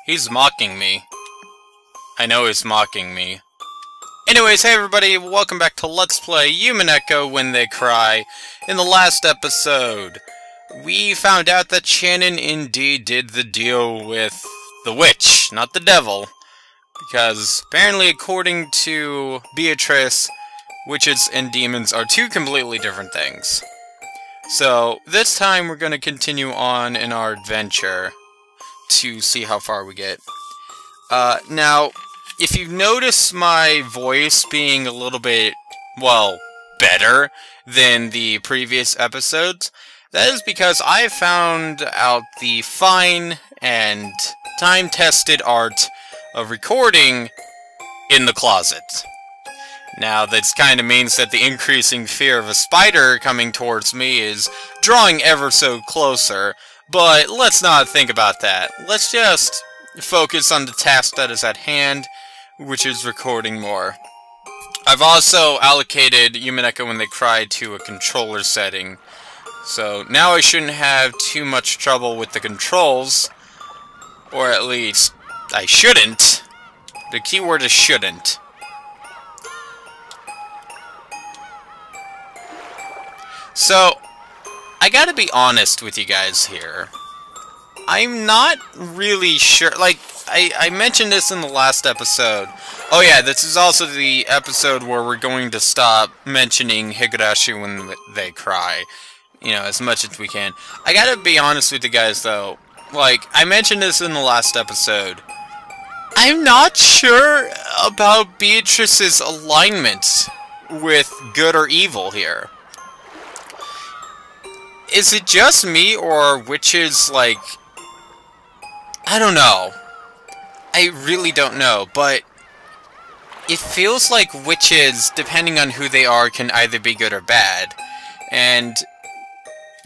He's mocking me. I know he's mocking me. Anyways, hey everybody, welcome back to Let's Play Umineko When They Cry. In the last episode, we found out that Shannon indeed did the deal with the witch, not the devil. Because apparently, according to Beatrice, witches and demons are two completely different things. So, this time we're going to continue on in our adventure to see how far we get. Now, if you notice my voice being a little bit, well, better than the previous episodes, that is because I found out the fine and time-tested art of recording in the closet. Now, this kind of means that the increasing fear of a spider coming towards me is drawing ever so closer, but let's not think about that. Let's just focus on the task that is at hand, which is recording more. I've also allocated Umineko When They Cry to a controller setting, so now I shouldn't have too much trouble with the controls, or at least I shouldn't. The keyword is shouldn't. So, I gotta be honest with you guys here. I'm not really sure, like, I mentioned this in the last episode. Oh yeah, this is also the episode where we're going to stop mentioning Higurashi when they cry. You know, as much as we can. I gotta be honest with you guys though. Like, I mentioned this in the last episode. I'm not sure about Beatrice's alignment with good or evil here. Is it just me, or witches, like... I don't know. I really don't know, but... it feels like witches, depending on who they are, can either be good or bad. And...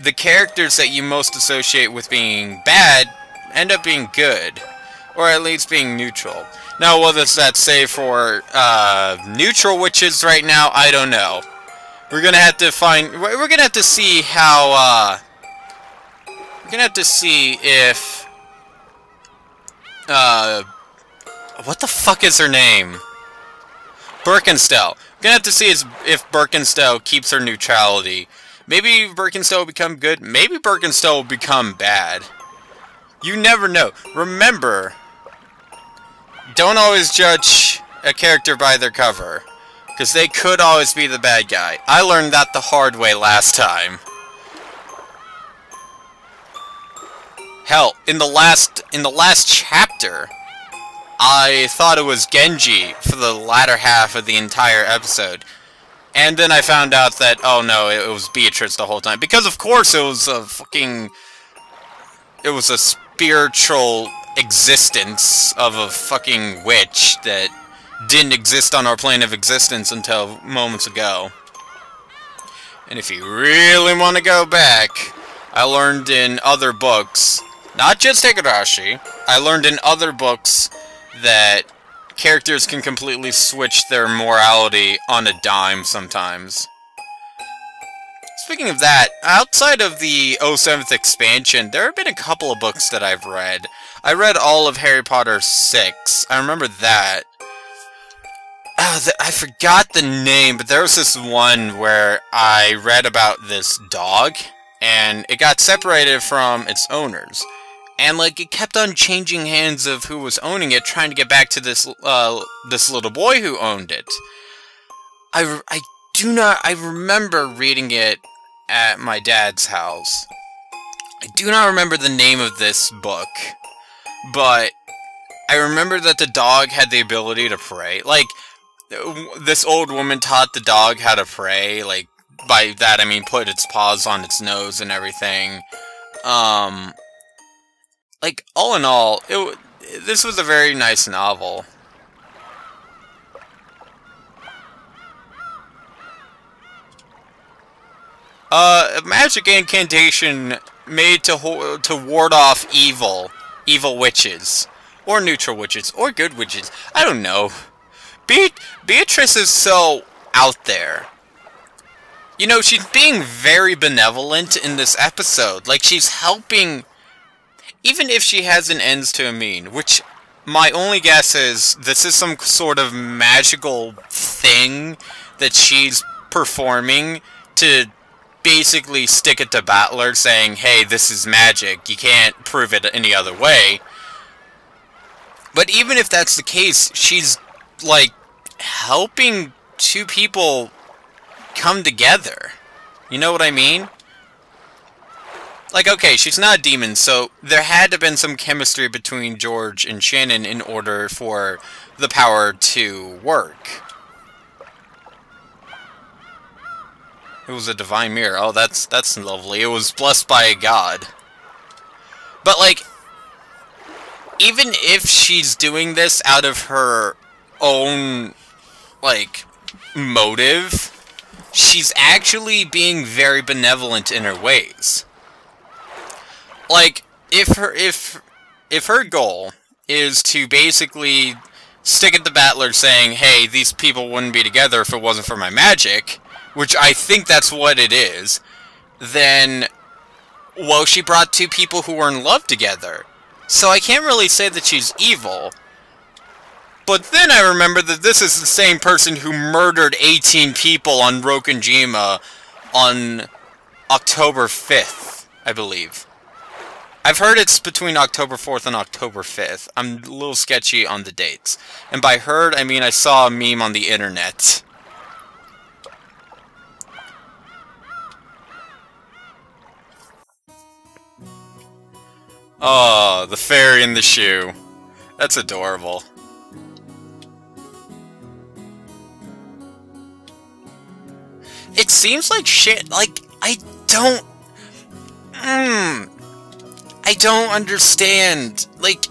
the characters that you most associate with being bad end up being good. Or at least being neutral. Now, what does that say for, neutral witches right now? I don't know. We're gonna have to find... we're gonna have to see how, we're gonna have to see if... what the fuck is her name? Birkenstell. We're gonna have to see if Birkenstell keeps her neutrality. Maybe Birkenstell will become good. Maybe Birkenstell will become bad. You never know. Remember, don't always judge a character by their cover. Because they could always be the bad guy. I learned that the hard way last time. Hell, in the last chapter, I thought it was Genji for the latter half of the entire episode. And then I found out that, oh no, it was Beatrice the whole time. Because of course it was a fucking... it was a spiritual existence of a fucking witch that didn't exist on our plane of existence until moments ago. And if you really want to go back, I learned in other books, not just Higurashi, I learned in other books that characters can completely switch their morality on a dime sometimes. Speaking of that, outside of the 07th expansion, there have been a couple of books that I've read. I read all of Harry Potter 6. I remember that. I forgot the name, but there was this one where I read about this dog, and it got separated from its owners. And, like, it kept on changing hands of who was owning it, trying to get back to this, this little boy who owned it. I remember reading it at my dad's house. I do not remember the name of this book, but I remember that the dog had the ability to pray. Like, this old woman taught the dog how to pray, like, by that I mean put its paws on its nose and everything. Like, all in all, this was a very nice novel. A magic incantation made to ward off evil witches. Or neutral witches, or good witches, I don't know. Beatrice is so out there. You know, she's being very benevolent in this episode. Like, she's helping even if she has an ends to a mean, which my only guess is this is some sort of magical thing that she's performing to basically stick it to Battler, saying, hey, this is magic, you can't prove it any other way. But even if that's the case, she's, like, helping two people come together. You know what I mean? Like, okay, she's not a demon, so there had to have been some chemistry between George and Shannon in order for the power to work. It was a divine mirror. Oh, that's lovely. It was blessed by a god. But, like, even if she's doing this out of her own, like, motive, she's actually being very benevolent in her ways. Like, if her goal is to basically stick it to Battler saying, hey, these people wouldn't be together if it wasn't for my magic, which I think that's what it is, then, well, she brought two people who were in love together. So I can't really say that she's evil. But then I remember that this is the same person who murdered 18 people on Rokenjima on October 5th, I believe. I've heard it's between October 4th and October 5th. I'm a little sketchy on the dates. And by heard, I mean I saw a meme on the internet. Oh, the fairy in the shoe. That's adorable. It seems like shit, like, I don't understand, like,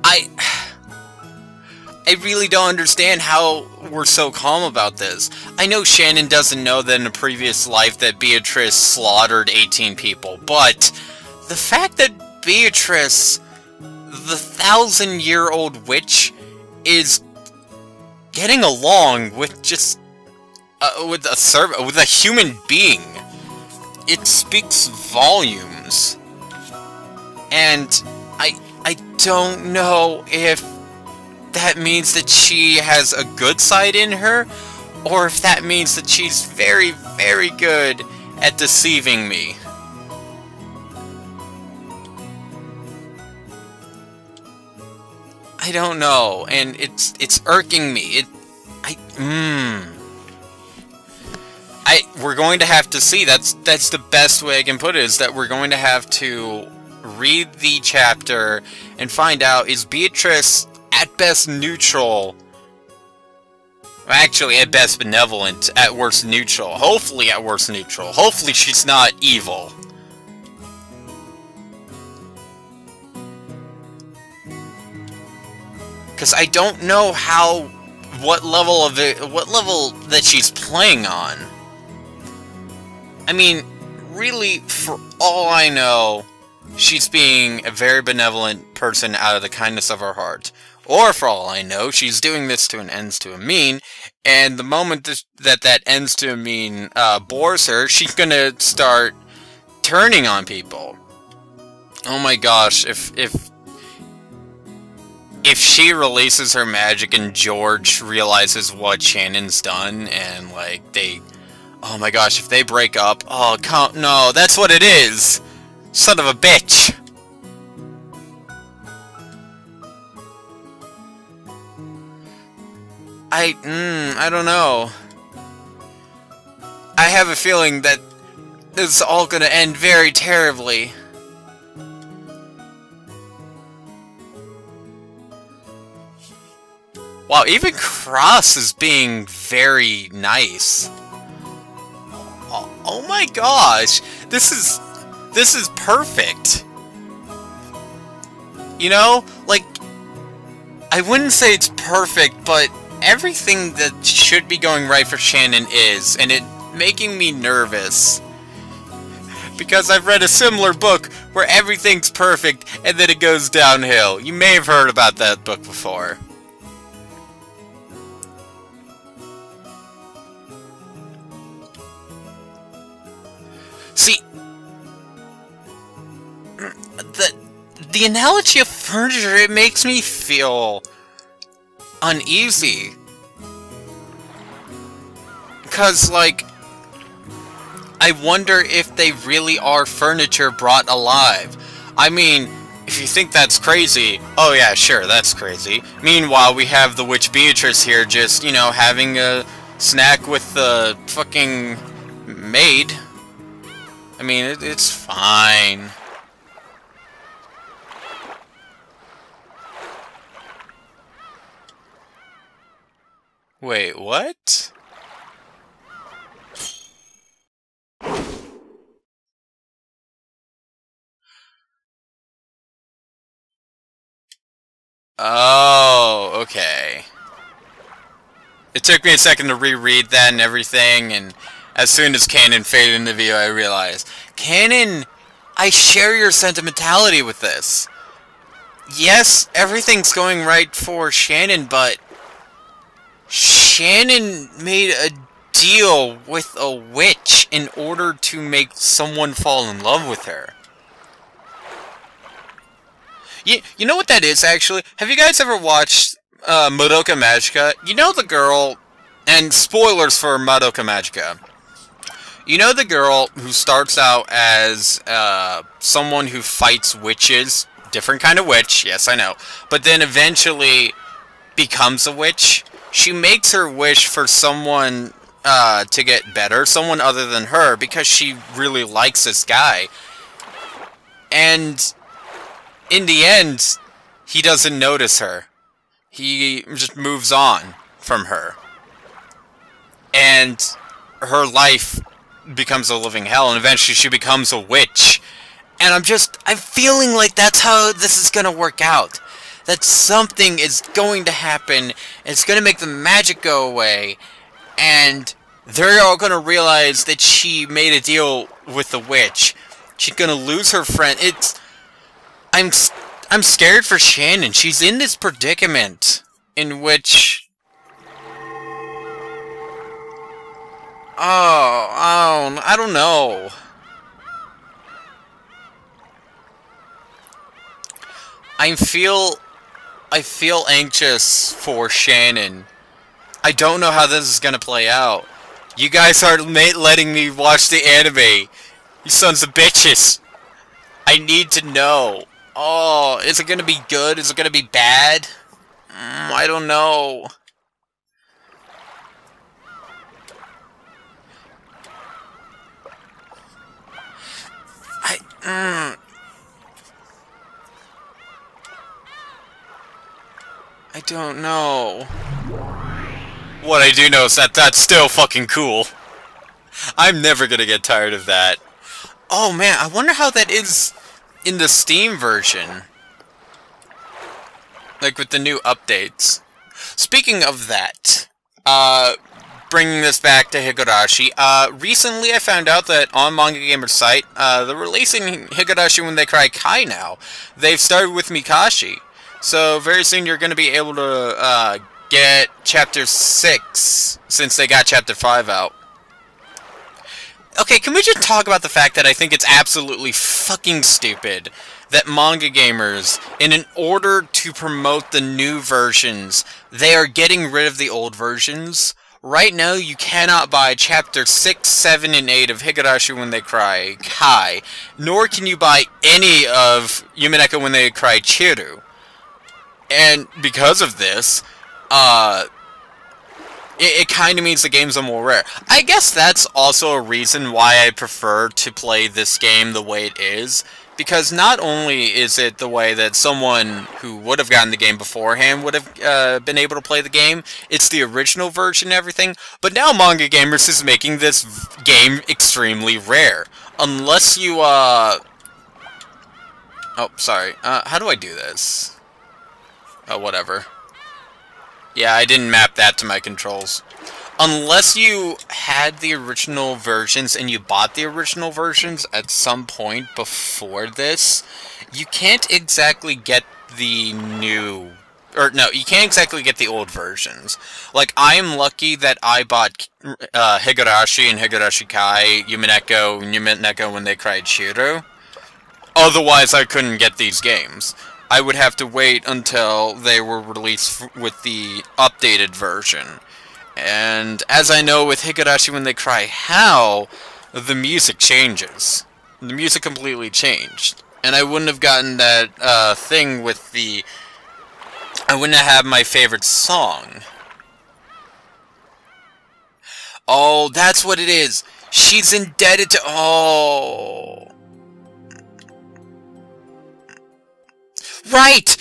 I really don't understand how we're so calm about this. I know Shannon doesn't know that in a previous life that Beatrice slaughtered 18 people, but the fact that Beatrice, the 1,000-year-old witch, is getting along with just with a human being, it speaks volumes. And I don't know if that means that she has a good side in her, or if that means that she's very, very good at deceiving me. I don't know, and it's irking me. We're going to have to see. That's the best way I can put it, is that we're going to have to read the chapter and find out, is Beatrice at best neutral? Actually, at best benevolent, at worst neutral. Hopefully at worst neutral. Hopefully she's not evil. Because I don't know what level that she's playing on. I mean, really, for all I know, she's being a very benevolent person out of the kindness of her heart. Or, for all I know, she's doing this to an ends to a mean, and the moment that ends to a mean bores her, she's gonna start turning on people. Oh my gosh, if she releases her magic and George realizes what Shannon's done, and, like, oh my gosh, if they break up, oh, no, that's what it is! Son of a bitch! I don't know. I have a feeling that this is all gonna end very terribly. Wow, even Cross is being very nice. Oh my gosh, this is perfect. You know, like, I wouldn't say it's perfect, but everything that should be going right for Shannon is, and it making me nervous. Because I've read a similar book where everything's perfect and then it goes downhill. You may have heard about that book before. See, the analogy of furniture, it makes me feel uneasy. Because, like, I wonder if they really are furniture brought alive. I mean, if you think that's crazy, oh yeah, sure, that's crazy. Meanwhile, we have the Witch Beatrice here just, you know, having a snack with the fucking maid. I mean, it's fine. Wait, what? Oh, okay. It took me a second to reread that and everything, and as soon as Canon faded into view, I realized, Canon, I share your sentimentality with this. Yes, everything's going right for Shannon, but Shannon made a deal with a witch in order to make someone fall in love with her. You know what that is, actually? Have you guys ever watched Madoka Magica? You know the girl, and spoilers for Madoka Magica. You know the girl who starts out as someone who fights witches, different kind of witch, yes I know, but then eventually becomes a witch? She makes her wish for someone to get better, someone other than her, because she really likes this guy. And in the end, he doesn't notice her. He just moves on from her. And her life becomes a living hell, and eventually she becomes a witch. And I'm feeling like that's how this is gonna work out. That something is going to happen, it's gonna make the magic go away, and they're all gonna realize that she made a deal with the witch. She's gonna lose her friend. I'm scared for Shannon. She's in this predicament in which... I don't know. I feel anxious for Shannon. I don't know how this is gonna play out. You guys aren't letting me watch the anime. You sons of bitches. I need to know. Oh, is it gonna be good? Is it gonna be bad? I don't know. I don't know. What I do know is that that's still fucking cool. I'm never gonna get tired of that. Oh man, I wonder how that is in the Steam version. Like with the new updates. Speaking of that, bringing this back to Higurashi, recently I found out that on Manga Gamer's site, they're releasing Higurashi When They Cry Kai now. They've started with Mikashi. So very soon you're going to be able to get Chapter 6, since they got Chapter 5 out. Okay, can we just talk about the fact that I think it's absolutely fucking stupid that manga gamers, in order to promote the new versions, they are getting rid of the old versions? Right now, you cannot buy Chapter 6, 7, and 8 of Higurashi When They Cry Kai, nor can you buy any of Umineko When They Cry Chiru. And because of this, it kind of means the games are more rare. I guess that's also a reason why I prefer to play this game the way it is. Because not only is it the way that someone who would have gotten the game beforehand would have been able to play the game, it's the original version and everything, but now Manga Gamers is making this game extremely rare. Unless you, oh, sorry. How do I do this? Oh, whatever. Yeah, I didn't map that to my controls. Unless you had the original versions and you bought the original versions at some point before this, you can't exactly get the new... Or, no, you can't exactly get the old versions. Like, I'm lucky that I bought Higurashi and Higurashi Kai, Umineko and Umineko When They Cried Shiro. Otherwise, I couldn't get these games. I would have to wait until they were released with the updated version. And as I know with Higurashi When They Cry How, the music changes. The music completely changed. And I wouldn't have gotten that thing with the... I wouldn't have my favorite song. Oh, that's what it is. She's indebted to... Oh... Right!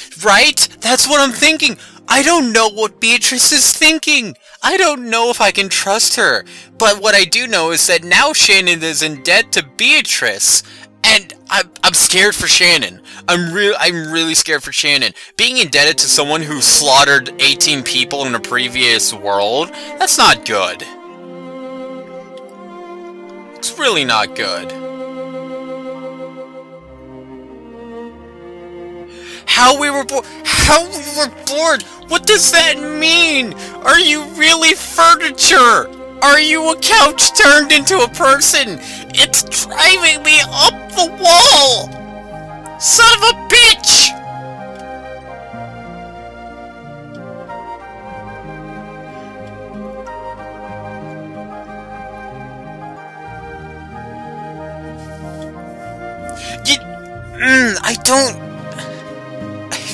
That's what I'm thinking! I don't know what Beatrice is thinking! I don't know if I can trust her. But what I do know is that now Shannon is in debt to Beatrice, and I'm scared for Shannon. I'm really scared for Shannon. Being indebted to someone who slaughtered 18 people in a previous world, that's not good. It's really not good. How we were born? What does that mean? Are you really furniture? Are you a couch turned into a person? It's driving me up the wall! Son of a bitch!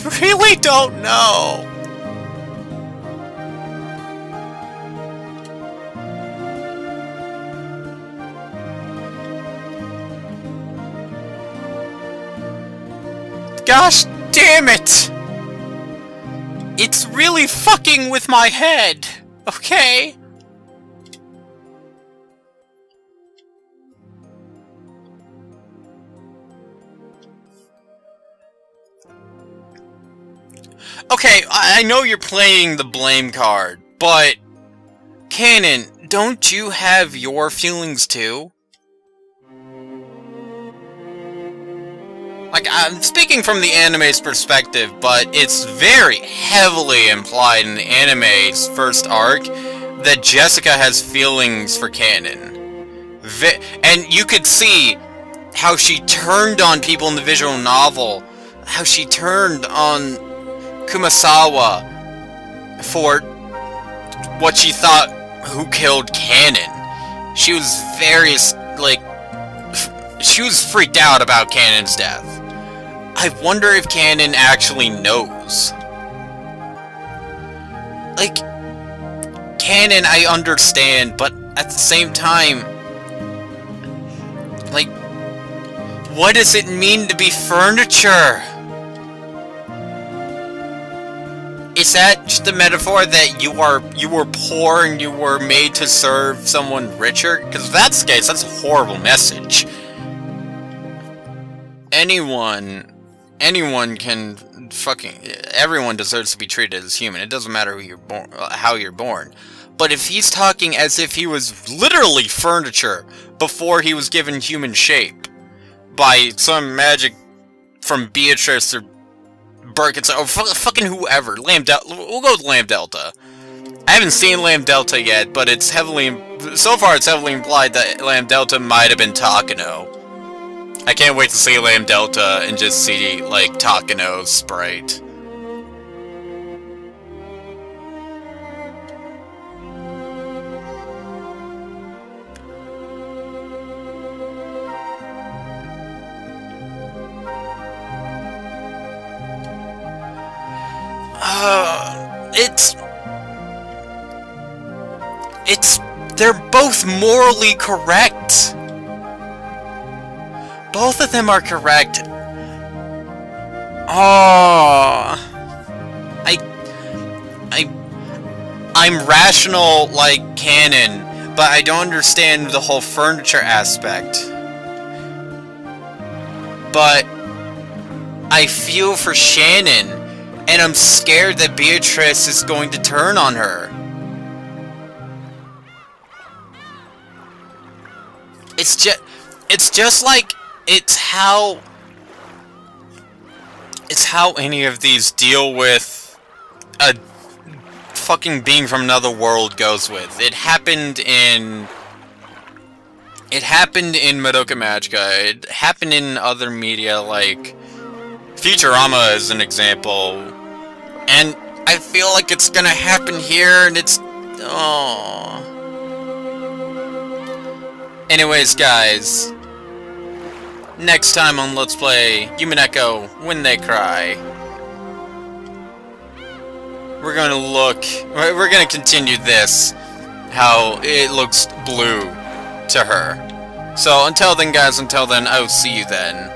I really don't know. Gosh damn it! It's really fucking with my head, okay? Okay, I know you're playing the blame card, but... Canon, don't you have your feelings too? Like, I'm speaking from the anime's perspective, but it's very heavily implied in the anime's first arc that Jessica has feelings for Canon. And you could see how she turned on people in the visual novel, how she turned on Kumasawa for what she thought who killed Canon. She was she was freaked out about Canon's death. I wonder if Canon actually knows. Like, Canon I understand, but at the same time, like, what does it mean to be furniture? Is that just a metaphor that you were poor and you were made to serve someone richer? Because if that's the case, that's a horrible message. Anyone can everyone deserves to be treated as human. It doesn't matter who you're born, how you're born. But if he's talking as if he was literally furniture before he was given human shape by some magic from Beatrice or Burkett, or fucking whoever. We'll go with Lamb Delta. I haven't seen Lamb Delta yet, but it's so far it's heavily implied that Lamb Delta might have been Takano. I can't wait to see Lamb Delta and just see, like, Takano's sprite. They're both morally correct. Both of them are correct. Oh, I'm rational like Canon, but I don't understand the whole furniture aspect. But I feel for Shannon, and I'm scared that Beatrice is going to turn on her. It's just like it's how any of these deal with a fucking being from another world goes with. It happened in It happened in Madoka Magica. It happened in other media, like Futurama is an example. And I feel like it's gonna happen here, and it's... oh. Anyways, guys, next time on Let's Play Umineko When They Cry, we're gonna continue this, how it looks blue to her. So until then, guys, I will see you then.